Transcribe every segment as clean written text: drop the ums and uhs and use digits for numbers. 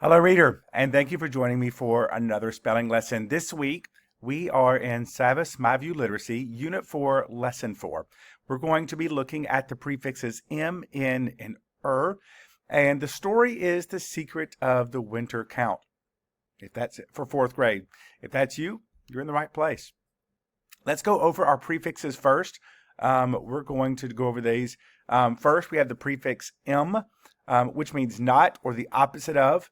Hello, reader, and thank you for joining me for another spelling lesson. This week, we are in SAVVAS MyView Literacy Unit 4, Lesson 4. We're going to be looking at the prefixes M, N, and and the story is The Secret of the Winter Count. If that's it for 4th grade. If that's you, you're in the right place. Let's go over our prefixes first. We're going to go over these. First, we have the prefix M, which means not or the opposite of.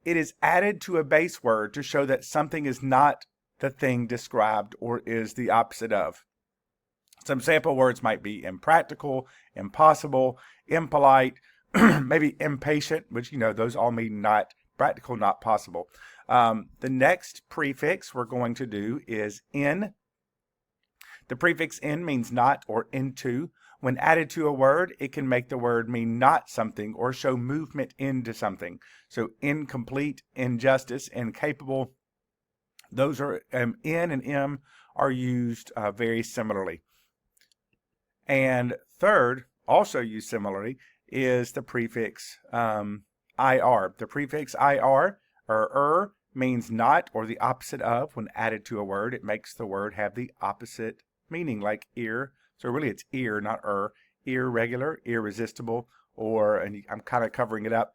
It is added to a base word to show that something is not the thing described or is the opposite of. Some sample words might be impractical, impossible, impolite, maybe impatient, which, those all mean not practical, not possible. The next prefix we're going to do is in. The prefix in means not or into. When added to a word, it can make the word mean not something or show movement into something. So incomplete, injustice, incapable, those are in and m are used very similarly. And third, also used similarly, is the prefix ir. The prefix ir or means not or the opposite of. When added to a word, it makes the word have the opposite meaning, like ear. So really it's ear, not irregular, irresistible, or, and I'm kind of covering it up,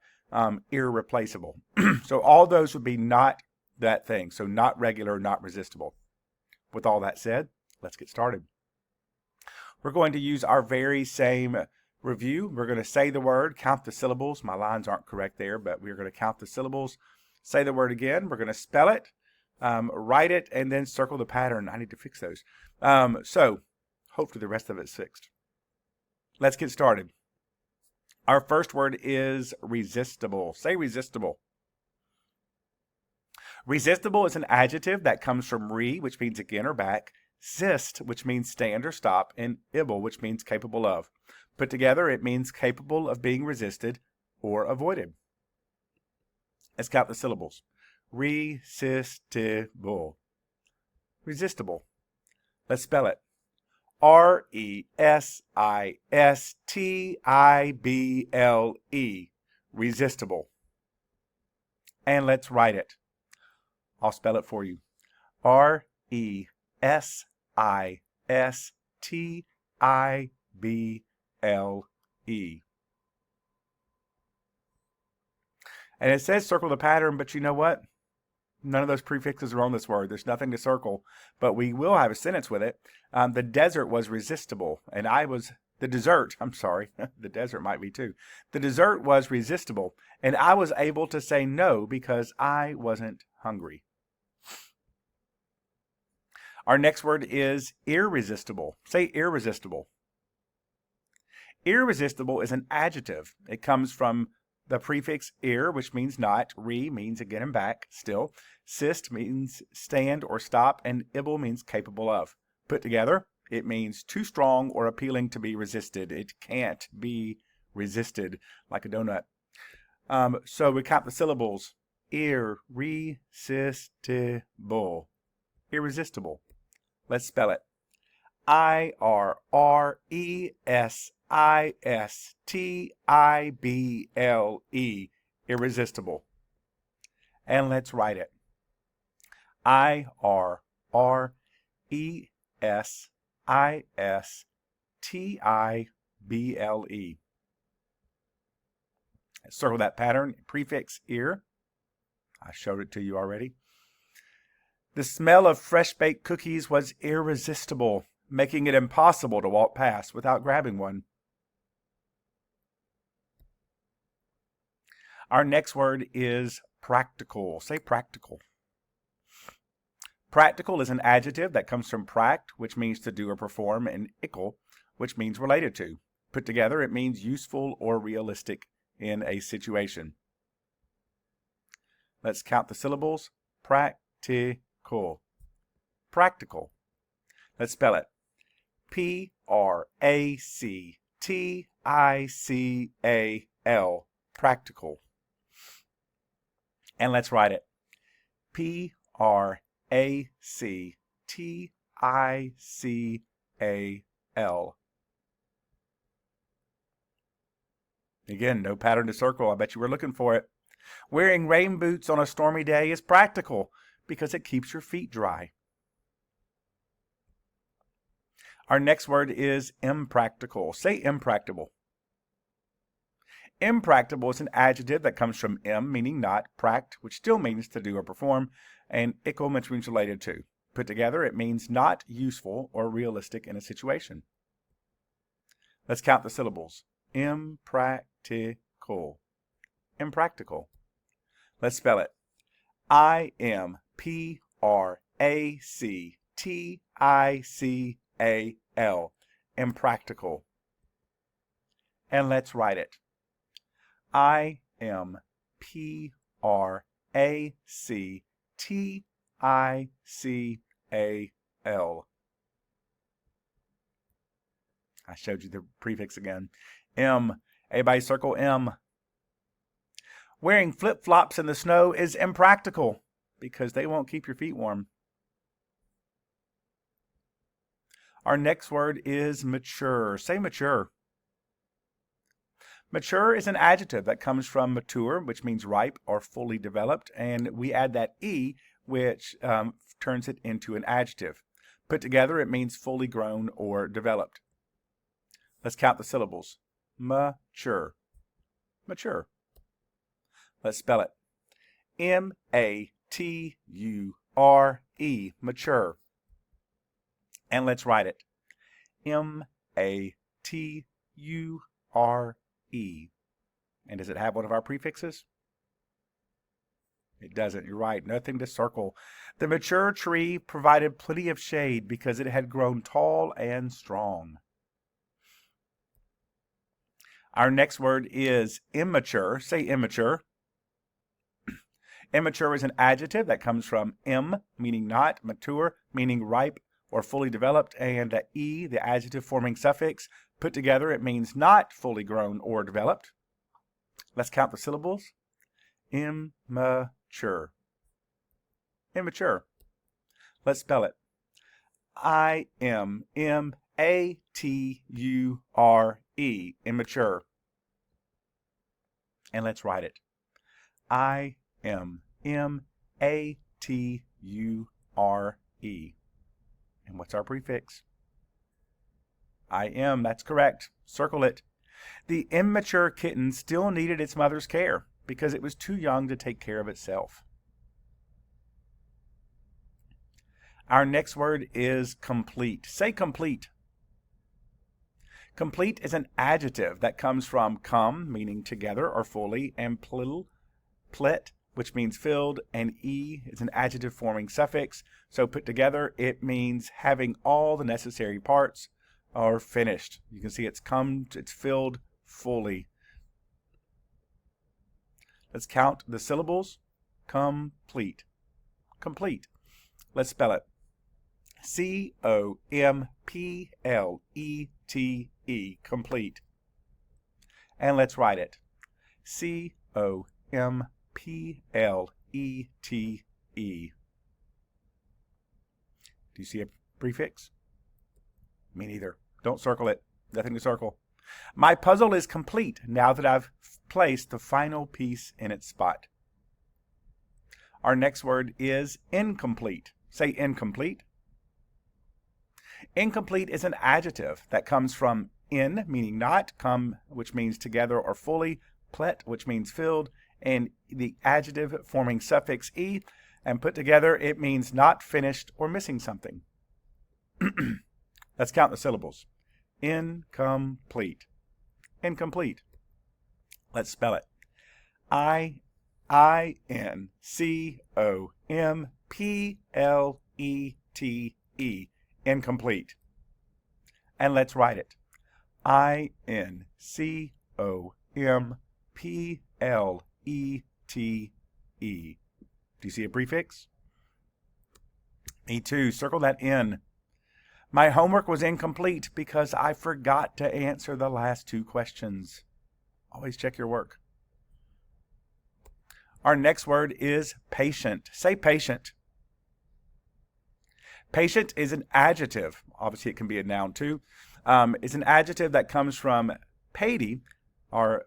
irreplaceable. So all those would be not that thing. So not regular, not resistible. With all that said, let's get started. We're going to use our very same review. We're going to say the word, count the syllables. My lines aren't correct there, but we're going to count the syllables. Say the word again. We're going to spell it, write it, and then circle the pattern. I need to fix those. So hopefully the rest of it's fixed. Let's get started. Our first word is resistible. Say resistible. Resistible is an adjective that comes from re, which means again or back, sist, which means stand or stop, and ible, which means capable of. Put together, it means capable of being resisted or avoided. Let's count the syllables. Resistible. Resistible. Let's spell it. R-E-S-I-S-T-I-B-L-E. Resistible. And let's write it. I'll spell it for you. R-E-S-I-S-T-I-B-L-E. And it says circle the pattern, but you know what? None of those prefixes are on this word. There's nothing to circle, but we will have a sentence with it. The desert was resistible, and the desert might be too. The dessert was resistible, and I was able to say no because I wasn't hungry. Our next word is irresistible. Say irresistible. Irresistible is an adjective. It comes from the prefix ir, which means not. Re means again and back, still. Sist means stand or stop, and ible means capable of. Put together, it means too strong or appealing to be resisted. It can't be resisted like a donut. So we count the syllables. Irresistible. Irresistible. Let's spell it. I-R-R-E-S-I-S-T-I-B-L-E. Irresistible. And let's write it. I-R-R-E-S-I-S-T-I-B-L-E. Circle that pattern. Prefix ir. I showed it to you already. The smell of fresh-baked cookies was irresistible, making it impossible to walk past without grabbing one. Our next word is practical. Say practical. Practical is an adjective that comes from pract, which means to do or perform, and ical, which means related to. Put together, it means useful or realistic in a situation. Let's count the syllables. Practical. Practical. Let's spell it. P-R-A-C-T-I-C-A-L. Practical. And let's write it. P-R-A-C-T-I-C-A-L. Again, no pattern to circle. I bet you were looking for it. Wearing rain boots on a stormy day is practical because it keeps your feet dry. Our next word is impractical. Say impractical. Impractical is an adjective that comes from im, meaning not, pract, which still means to do or perform, and ical, which means related to. Put together, it means not useful or realistic in a situation. Let's count the syllables. Impractical. Impractical. Let's spell it. I-M-P-R-A-C-T-I-C-A-L. Impractical. And let's write it. I-M-P-R-A-C-T-I-C-A-L. I showed you the prefix again. M. Everybody circle M. Wearing flip-flops in the snow is impractical because they won't keep your feet warm. Our next word is mature. Say mature. Mature is an adjective that comes from mature, which means ripe or fully developed, and we add that E, which turns it into an adjective. Put together, it means fully grown or developed. Let's count the syllables. Mature. Mature. Let's spell it. M-A-T-U-R-E. Mature. And let's write it. M-A-T-U-R-E. And does it have one of our prefixes? It doesn't. You're right. Nothing to circle. The mature tree provided plenty of shade because it had grown tall and strong. Our next word is immature. Say immature. Immature is an adjective that comes from im, meaning not, mature, meaning ripe or fully developed, and the E, the adjective forming suffix. Put together, it means not fully grown or developed. Let's count the syllables. Immature. Immature. Let's spell it. I-M-M-A-T-U-R-E. Immature. And let's write it. I-M-M-A-T-U-R-E. And what's our prefix? I-M. That's correct. Circle it. The immature kitten still needed its mother's care because it was too young to take care of itself. Our next word is complete. Say complete. Complete is an adjective that comes from come, meaning together or fully, and plet, which means filled, and E is an adjective forming suffix. So put together, it means having all the necessary parts or finished. You can see it's filled fully. Let's count the syllables. Complete. Complete. Let's spell it. C-O-M-P-L-E-T-E. Complete. And let's write it. C-O-M-P-L-E-T-E. Do you see a prefix? Me neither. Don't circle it. Nothing to circle. My puzzle is complete now that I've placed the final piece in its spot. Our next word is incomplete. Say incomplete. Incomplete is an adjective that comes from in, meaning not, come, which means together or fully, plet, which means filled, and the adjective forming suffix E, and put together it means not finished or missing something. Let's count the syllables. Incomplete. Incomplete. Let's spell it. I-N-C-O-M-P-L-E-T-E. Incomplete. And let's write it. I-N-C-O-M-P-L-E-T-E. Do you see a prefix? Me too. Circle that in. My homework was incomplete because I forgot to answer the last two questions. Always check your work. Our next word is patient. Say patient. Patient is an adjective. Obviously, it can be a noun too. It's an adjective that comes from pati,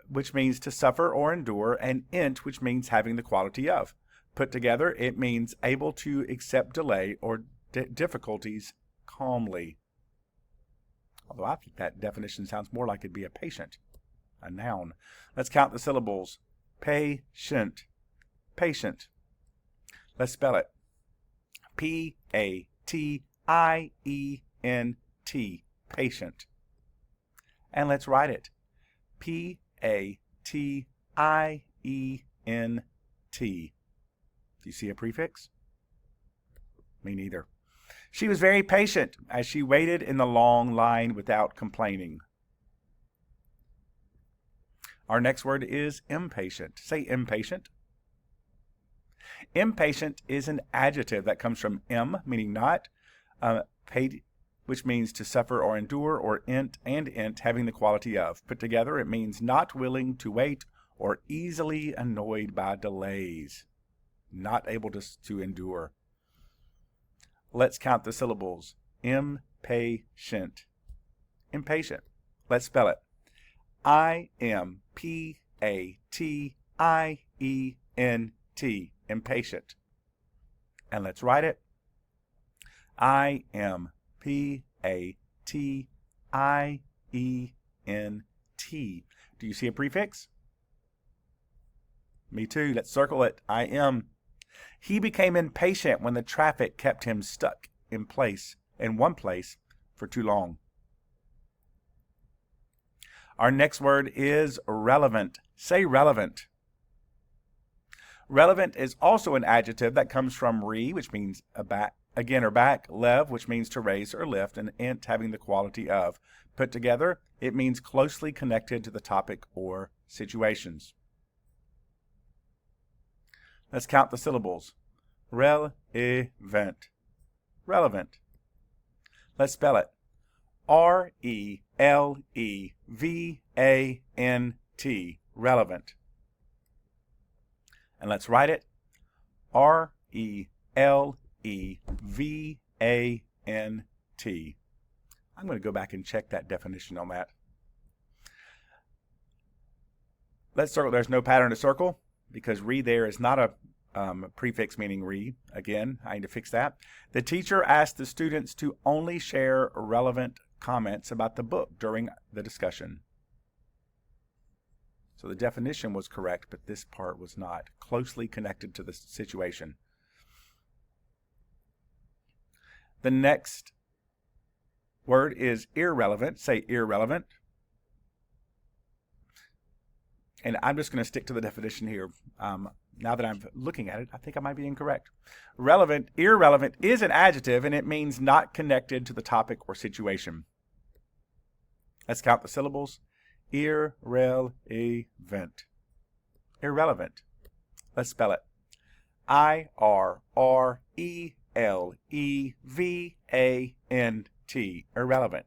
which means to suffer or endure, and int, which means having the quality of. Put together, it means able to accept delay or difficulties calmly. Although I think that definition sounds more like it'd be a patient, a noun. Let's count the syllables. Patient. Patient. Let's spell it. P-A-T-I-E-N-T. Patient. And let's write it. P-A-T-I-E-N-T. Do you see a prefix? Me neither. She was very patient as she waited in the long line without complaining. Our next word is impatient. Say impatient. Impatient is an adjective that comes from im, meaning not, which means to suffer or endure, or int, having the quality of. Put together, it means not willing to wait or easily annoyed by delays. Not able to endure. Let's count the syllables. Impatient. Impatient. Let's spell it. I-M-P-A-T-I-E-N-T. Impatient. And let's write it. I-M-P-A-T-I-E-N-T. Do you see a prefix? Me too. Let's circle it. I am. He became impatient when the traffic kept him stuck in one place for too long. Our next word is relevant. Say relevant. Relevant is also an adjective that comes from re, which means again or back, lev, which means to raise or lift, and int, having the quality of. Put together, it means closely connected to the topic or situations. Let's count the syllables. Relevant. Relevant. Let's spell it. R-E-L-E-V-A-N-T. Relevant. And let's write it. R-E-L-E-V-A-N-T. I'm going to go back and check that definition on that. Let's circle. There's no pattern to circle because re there is not a prefix meaning re. Again, I need to fix that. The teacher asked the students to only share relevant comments about the book during the discussion. So the definition was correct, but this part was not. Closely connected to the situation. The next word is irrelevant. Say irrelevant. And I'm just going to stick to the definition here. Now that I'm looking at it, I think I might be incorrect. Irrelevant is an adjective, and it means not connected to the topic or situation. Let's count the syllables. Irrelevant. Irrelevant. Let's spell it. I-R-R-E-L-E-V-A-N-T. Irrelevant.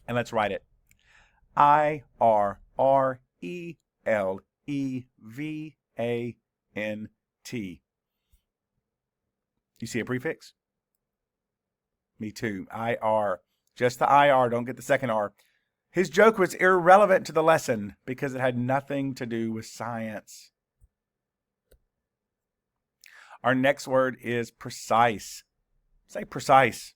And let's write it. I-R-R-E-L-E-V-A-N-T. You see a prefix? Me too. I-R. Just the I-R. Don't get the second R. His joke was irrelevant to the lesson because it had nothing to do with science. Our next word is precise. Say precise.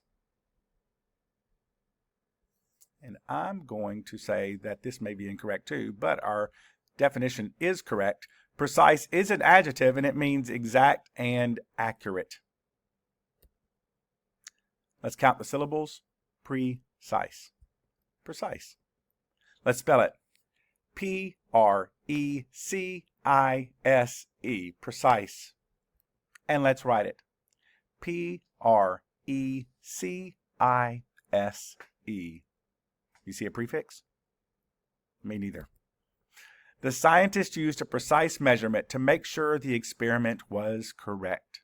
And I'm going to say that this may be incorrect too, but our definition is correct. Precise is an adjective, and it means exact and accurate. Let's count the syllables. Precise. Precise. Let's spell it. P-R-E-C-I-S-E. Precise. And let's write it. P-R-E-C-I-S-E. You see a prefix? Me neither. The scientist used a precise measurement to make sure the experiment was correct.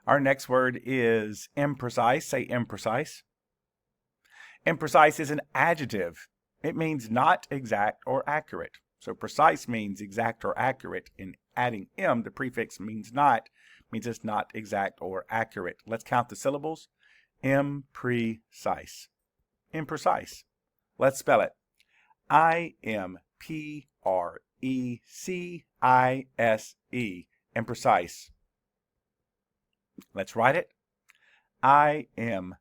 Our next word is imprecise. Say imprecise. Imprecise is an adjective. It means not exact or accurate. So precise means exact or accurate. In adding im, the prefix means it's not exact or accurate. Let's count the syllables. Imprecise. Imprecise. Let's spell it. I-M-P-R-E-C-I-S-E, imprecise. Let's write it. I-M-P-R-E-C-I-S-E.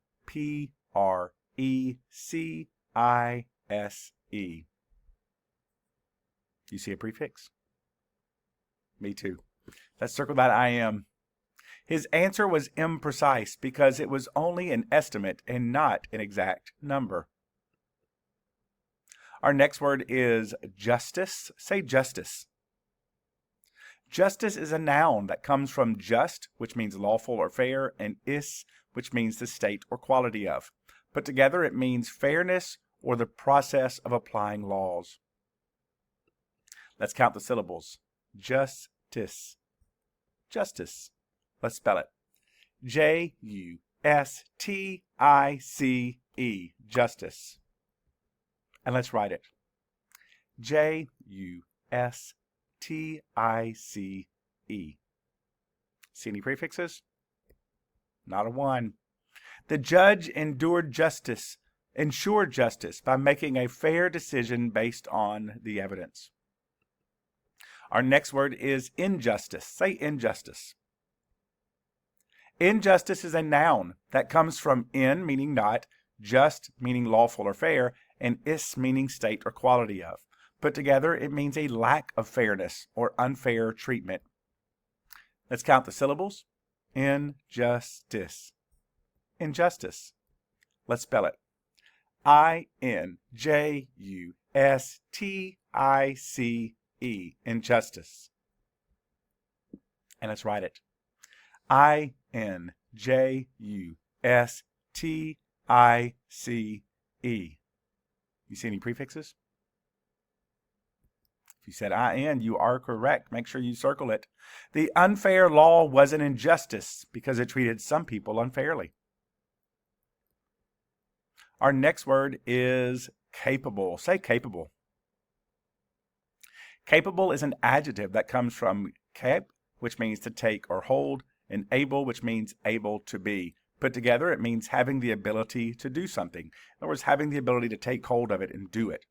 You see a prefix? Me too. Let's circle that I-M. His answer was imprecise because it was only an estimate and not an exact number. Our next word is justice. Say justice. Justice is a noun that comes from just, which means lawful or fair, and is, which means the state or quality of. Put together, it means fairness or the process of applying laws. Let's count the syllables. Justice. Justice. Let's spell it. J-U-S-T-I-C-E. Justice. And let's write it. J-U-S-T-I-C-E. See any prefixes? Not a one. The judge ensured justice by making a fair decision based on the evidence. Our next word is injustice. Say injustice. Injustice is a noun that comes from in, meaning not, just, meaning lawful or fair, and is, meaning state or quality of. Put together, it means a lack of fairness or unfair treatment. Let's count the syllables. Injustice. Injustice. Let's spell it. I-N-J-U-S-T-I-C-E. Injustice. And let's write it. I-N-J-U-S-T-I-C-E. You see any prefixes? If you said I-N, you are correct. Make sure you circle it. The unfair law was an injustice because it treated some people unfairly. Our next word is capable. Say capable. Capable is an adjective that comes from cap, which means to take or hold, and able, which means able to be. Put together, it means having the ability to do something. In other words, having the ability to take hold of it and do it.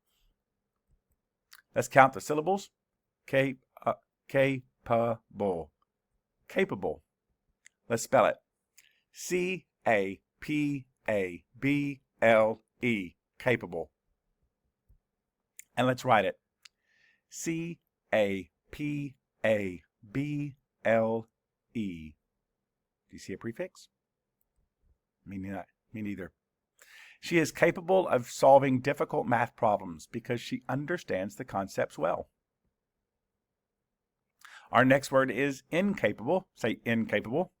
Let's count the syllables. Capable. Capable. Let's spell it. C-A-P-A-B-L-E. Capable. And let's write it. C-A-P-A-B-L-E. Do you see a prefix? Me neither. She is capable of solving difficult math problems because she understands the concepts well. Our next word is incapable. Say incapable.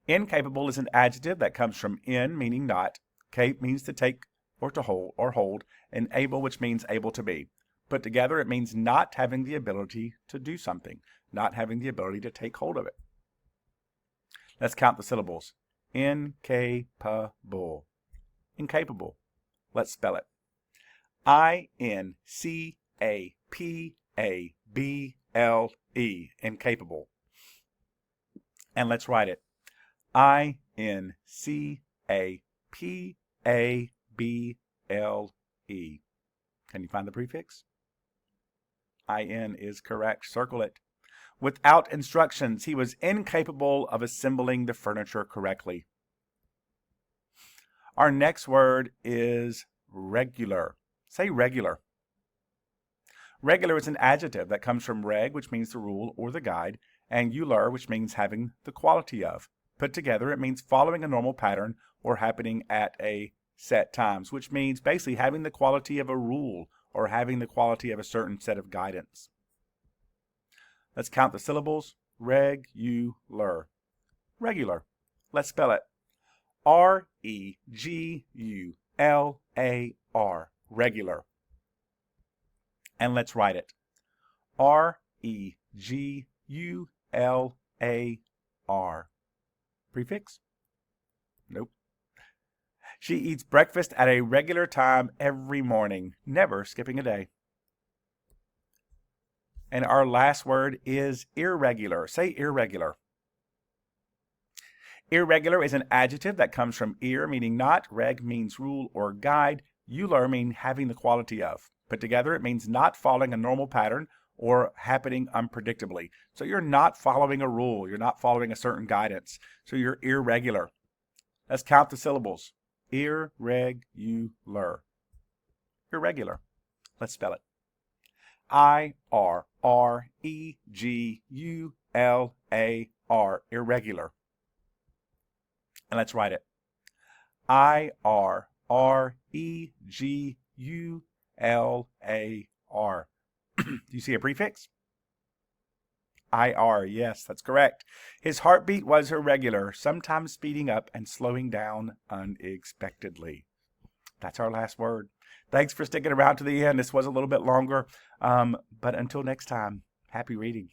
Incapable is an adjective that comes from in, meaning not. Cape means to take or to hold, and able, which means able to be. Put together, it means not having the ability to do something, not having the ability to take hold of it. Let's count the syllables. Incapable. Incapable. Let's spell it. I-N-C-A-P-A-B-L-E. Incapable. And let's write it. I-N-C-A-P-A-B-L-E. Can you find the prefix? I-N is correct. Circle it. Without instructions, he was incapable of assembling the furniture correctly. Our next word is regular. Say regular. Regular is an adjective that comes from reg, which means the rule or the guide, and ular, which means having the quality of. Put together, it means following a normal pattern or happening at a set times, which means basically having the quality of a rule or having the quality of a certain set of guidance. Let's count the syllables. Regular. Regular. Let's spell it. R-E-G-U-L-A-R. Regular. And let's write it. R-E-G-U-L-A-R. Prefix? Nope. She eats breakfast at a regular time every morning, never skipping a day. And our last word is irregular. Say irregular. Irregular is an adjective that comes from ir, meaning not. Reg means rule or guide. Euler means having the quality of. Put together, it means not following a normal pattern or happening unpredictably. So you're not following a rule. You're not following a certain guidance. So you're irregular. Let's count the syllables. Irregular. Irregular. Let's spell it. I-R-R-E-G-U-L-A-R. Irregular. And let's write it. I-R-R-E-G-U-L-A-R. Do you see a prefix? I-R, yes, that's correct. His heartbeat was irregular, sometimes speeding up and slowing down unexpectedly. That's our last word. Thanks for sticking around to the end. This was a little bit longer, but until next time, happy reading.